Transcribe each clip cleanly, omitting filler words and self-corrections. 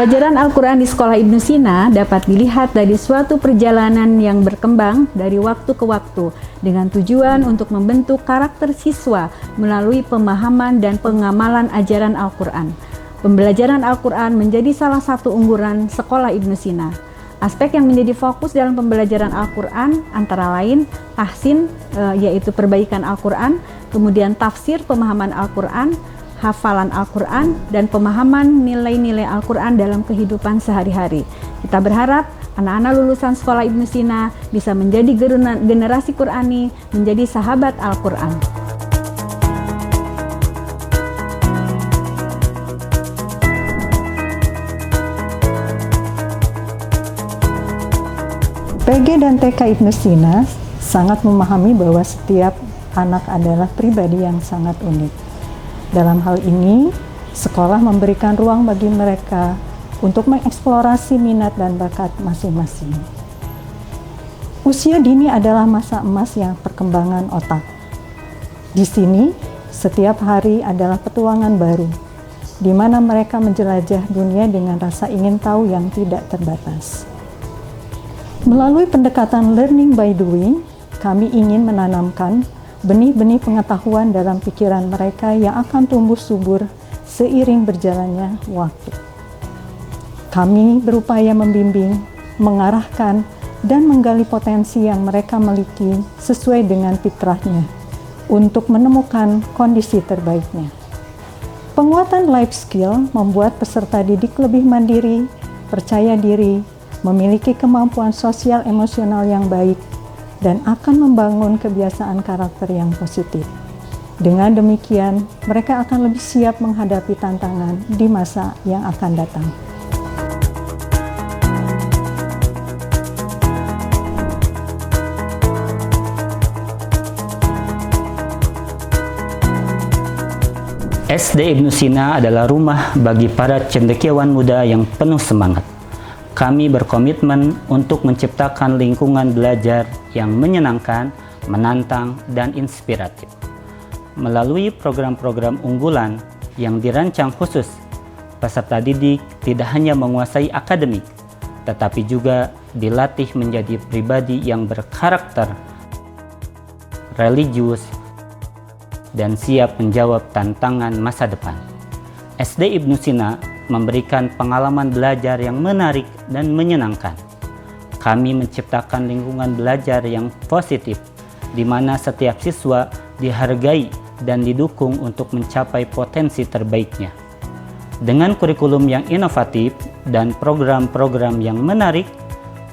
Pembelajaran Al-Quran di Sekolah Ibnu Sina dapat dilihat dari suatu perjalanan yang berkembang dari waktu ke waktu dengan tujuan untuk membentuk karakter siswa melalui pemahaman dan pengamalan ajaran Al-Quran. Pembelajaran Al-Quran menjadi salah satu unggulan Sekolah Ibnu Sina. Aspek yang menjadi fokus dalam pembelajaran Al-Quran antara lain tahsin, yaitu perbaikan Al-Quran, kemudian tafsir pemahaman Al-Quran, hafalan Al-Quran, dan pemahaman nilai-nilai Al-Quran dalam kehidupan sehari-hari. Kita berharap anak-anak lulusan Sekolah Ibnu Sina bisa menjadi generasi Qurani, menjadi sahabat Al-Quran. PG dan TK Ibnu Sina sangat memahami bahwa setiap anak adalah pribadi yang sangat unik. Dalam hal ini, sekolah memberikan ruang bagi mereka untuk mengeksplorasi minat dan bakat masing-masing. Usia dini adalah masa emas yang perkembangan otak. Di sini, setiap hari adalah petualangan baru, di mana mereka menjelajah dunia dengan rasa ingin tahu yang tidak terbatas. Melalui pendekatan learning by doing, kami ingin menanamkan benih-benih pengetahuan dalam pikiran mereka yang akan tumbuh subur seiring berjalannya waktu. Kami berupaya membimbing, mengarahkan, dan menggali potensi yang mereka miliki sesuai dengan fitrahnya untuk menemukan kondisi terbaiknya. Penguatan life skill membuat peserta didik lebih mandiri, percaya diri, memiliki kemampuan sosial emosional yang baik, dan akan membangun kebiasaan karakter yang positif. Dengan demikian, mereka akan lebih siap menghadapi tantangan di masa yang akan datang. SD Ibnu Sina adalah rumah bagi para cendekiawan muda yang penuh semangat. Kami berkomitmen untuk menciptakan lingkungan belajar yang menyenangkan, menantang, dan inspiratif. Melalui program-program unggulan yang dirancang khusus, peserta didik tidak hanya menguasai akademik, tetapi juga dilatih menjadi pribadi yang berkarakter, religius, dan siap menjawab tantangan masa depan. SD Ibnu Sina memberikan pengalaman belajar yang menarik dan menyenangkan. Kami menciptakan lingkungan belajar yang positif, di mana setiap siswa dihargai dan didukung untuk mencapai potensi terbaiknya. Dengan kurikulum yang inovatif dan program-program yang menarik,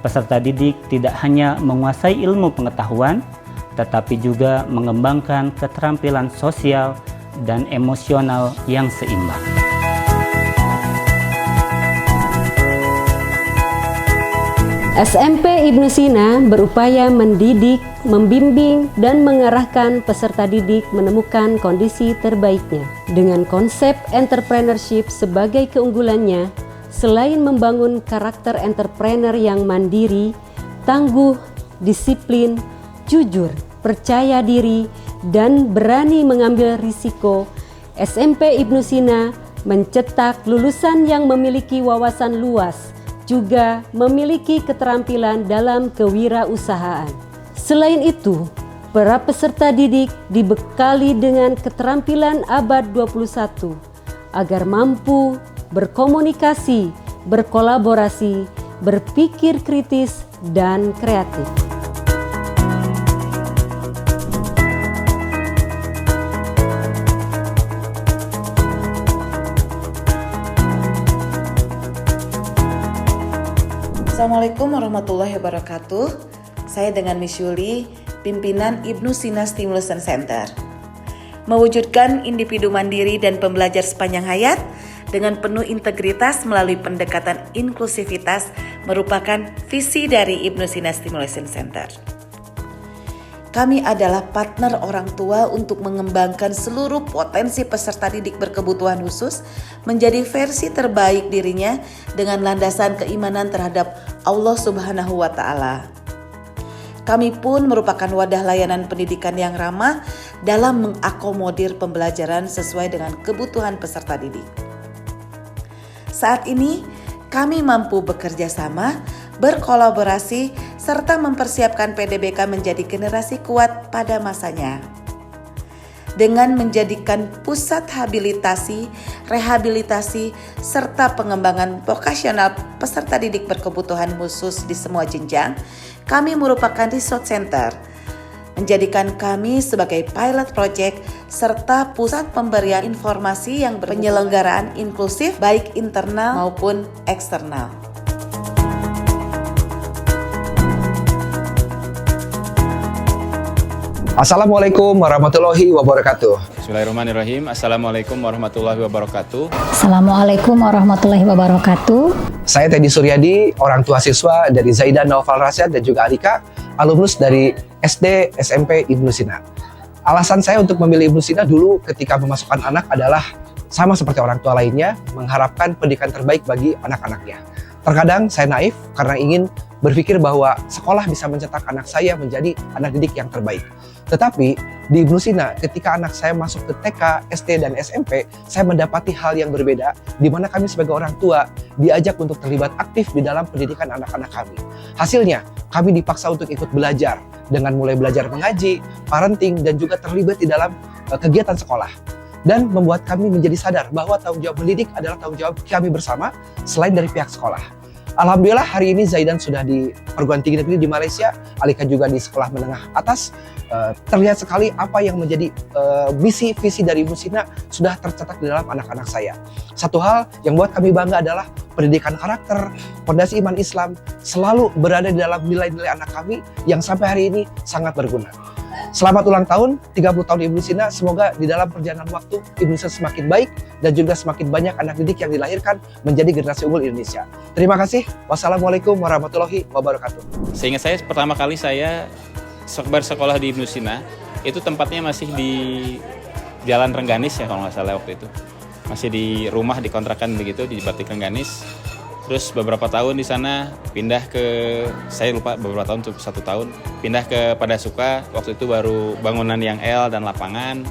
peserta didik tidak hanya menguasai ilmu pengetahuan, tetapi juga mengembangkan keterampilan sosial dan emosional yang seimbang. SMP Ibnu Sina berupaya mendidik, membimbing, dan mengarahkan peserta didik menemukan kondisi terbaiknya. Dengan konsep entrepreneurship sebagai keunggulannya, selain membangun karakter entrepreneur yang mandiri, tangguh, disiplin, jujur, percaya diri, dan berani mengambil risiko, SMP Ibnu Sina mencetak lulusan yang memiliki wawasan luas, juga memiliki keterampilan dalam kewirausahaan. Selain itu, para peserta didik dibekali dengan keterampilan abad 21 agar mampu berkomunikasi, berkolaborasi, berpikir kritis, dan kreatif. Assalamualaikum warahmatullahi wabarakatuh. Saya dengan Miss Yuli, pimpinan Ibnu Sina Stimulation Center. Mewujudkan individu mandiri dan pembelajar sepanjang hayat dengan penuh integritas melalui pendekatan inklusivitas merupakan visi dari Ibnu Sina Stimulation Center. Kami adalah partner orang tua untuk mengembangkan seluruh potensi peserta didik berkebutuhan khusus menjadi versi terbaik dirinya dengan landasan keimanan terhadap Allah Subhanahu wa Ta'ala. Kami pun merupakan wadah layanan pendidikan yang ramah dalam mengakomodir pembelajaran sesuai dengan kebutuhan peserta didik. Saat ini, kami mampu bekerja sama, berkolaborasi, serta mempersiapkan PDBK menjadi generasi kuat pada masanya. Dengan menjadikan pusat habilitasi, rehabilitasi, serta pengembangan vokasional peserta didik berkebutuhan khusus di semua jenjang, kami merupakan resource center, menjadikan kami sebagai pilot project serta pusat pemberian informasi yang penyelenggaraan inklusif baik internal maupun eksternal. Assalamualaikum warahmatullahi wabarakatuh. Bismillahirrahmanirrahim. Assalamualaikum warahmatullahi wabarakatuh. Assalamualaikum warahmatullahi wabarakatuh. Saya Teddy Suryadi, orang tua siswa dari Zaidan Naufal Rasyad dan juga Alika, alumnus dari SD SMP Ibnu Sina. Alasan saya untuk memilih Ibnu Sina dulu ketika memasukkan anak adalah sama seperti orang tua lainnya, mengharapkan pendidikan terbaik bagi anak-anaknya. Terkadang saya naif karena ingin berpikir bahwa sekolah bisa mencetak anak saya menjadi anak didik yang terbaik. Tetapi di Ibnu Sina, ketika anak saya masuk ke TK, SD, dan SMP, saya mendapati hal yang berbeda, di mana kami sebagai orang tua diajak untuk terlibat aktif di dalam pendidikan anak-anak kami. Hasilnya, kami dipaksa untuk ikut belajar, dengan mulai belajar mengaji, parenting, dan juga terlibat di dalam kegiatan sekolah. Dan membuat kami menjadi sadar bahwa tanggung jawab mendidik adalah tanggung jawab kami bersama, selain dari pihak sekolah. Alhamdulillah hari ini Zaidan sudah di perguruan tinggi negeri di Malaysia, Alika juga di sekolah menengah atas. Terlihat sekali apa yang menjadi misi visi dari Ibnu Sina sudah tercetak di dalam anak-anak saya. Satu hal yang buat kami bangga adalah pendidikan karakter, fondasi iman Islam selalu berada di dalam nilai-nilai anak kami yang sampai hari ini sangat berguna. Selamat ulang tahun, 30 tahun Ibnu Sina. Semoga di dalam perjalanan waktu Ibnu Sina semakin baik dan juga semakin banyak anak didik yang dilahirkan menjadi generasi unggul Indonesia. Terima kasih. Wassalamualaikum warahmatullahi wabarakatuh. Seingat saya pertama kali saya bersekolah di Ibnu Sina, itu tempatnya masih di Jalan Rengganis ya kalau nggak salah waktu itu. Masih di rumah di kontrakan begitu di Batik Rengganis. Terus beberapa tahun di sana pindah ke, saya lupa beberapa tahun, 1 tahun, pindah ke Padasuka. Waktu itu baru bangunan yang L dan lapangan.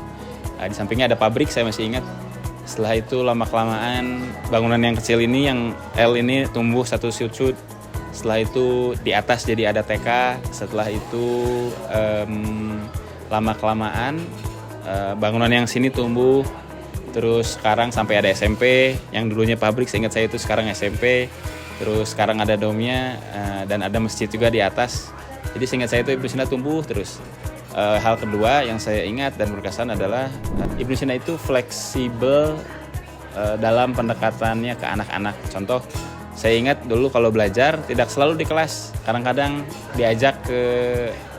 Di sampingnya ada pabrik, saya masih ingat. Setelah itu lama-kelamaan bangunan yang kecil ini, yang L ini tumbuh satu sudut. Setelah itu di atas jadi ada TK. Setelah itu lama-kelamaan bangunan yang sini tumbuh. Terus sekarang sampai ada SMP, yang dulunya pabrik, seingat saya itu sekarang SMP. Terus sekarang ada domnya dan ada masjid juga di atas. Jadi seingat saya itu Ibnu Sina tumbuh terus. Hal kedua yang saya ingat dan berkesan adalah Ibnu Sina itu fleksibel dalam pendekatannya ke anak-anak. Contoh, saya ingat dulu kalau belajar tidak selalu di kelas. Kadang-kadang diajak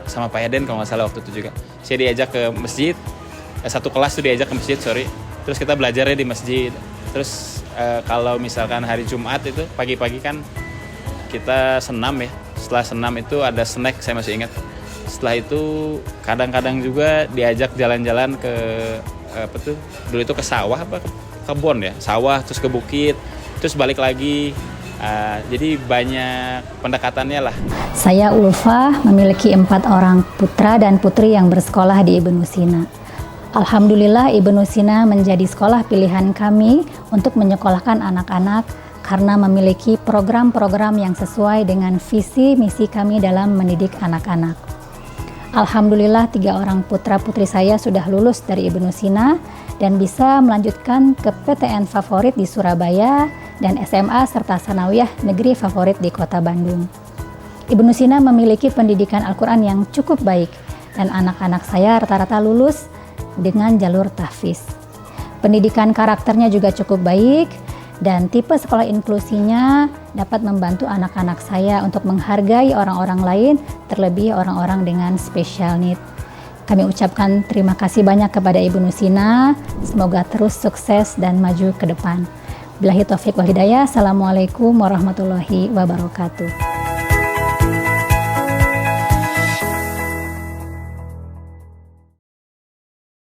sama Pak Eden kalau nggak salah waktu itu juga. Saya diajak ke masjid, satu kelas tuh diajak ke masjid, Terus kita belajarnya di masjid. Terus kalau misalkan hari Jumat itu pagi-pagi kan kita senam ya. Setelah senam itu ada snack, saya masih ingat. Setelah itu kadang-kadang juga diajak jalan-jalan ke dulu itu ke sawah apa kebun ya, sawah terus ke bukit, terus balik lagi. Jadi banyak pendekatannya lah. Saya Ulfa, memiliki 4 orang putra dan putri yang bersekolah di Ibnu Sina. Alhamdulillah Ibnu Sina menjadi sekolah pilihan kami untuk menyekolahkan anak-anak karena memiliki program-program yang sesuai dengan visi misi kami dalam mendidik anak-anak. Alhamdulillah 3 orang putra-putri saya sudah lulus dari Ibnu Sina dan bisa melanjutkan ke PTN favorit di Surabaya dan SMA serta sanawiyah negeri favorit di Kota Bandung. Ibnu Sina memiliki pendidikan Al-Quran yang cukup baik dan anak-anak saya rata-rata lulus dengan jalur tahfiz. Pendidikan karakternya juga cukup baik dan tipe sekolah inklusinya dapat membantu anak-anak saya untuk menghargai orang-orang lain, terlebih orang-orang dengan special need. Kami ucapkan terima kasih banyak kepada Ibnu Sina, semoga terus sukses dan maju ke depan. Billahi taufiq wal hidayah. Assalamualaikum warahmatullahi wabarakatuh.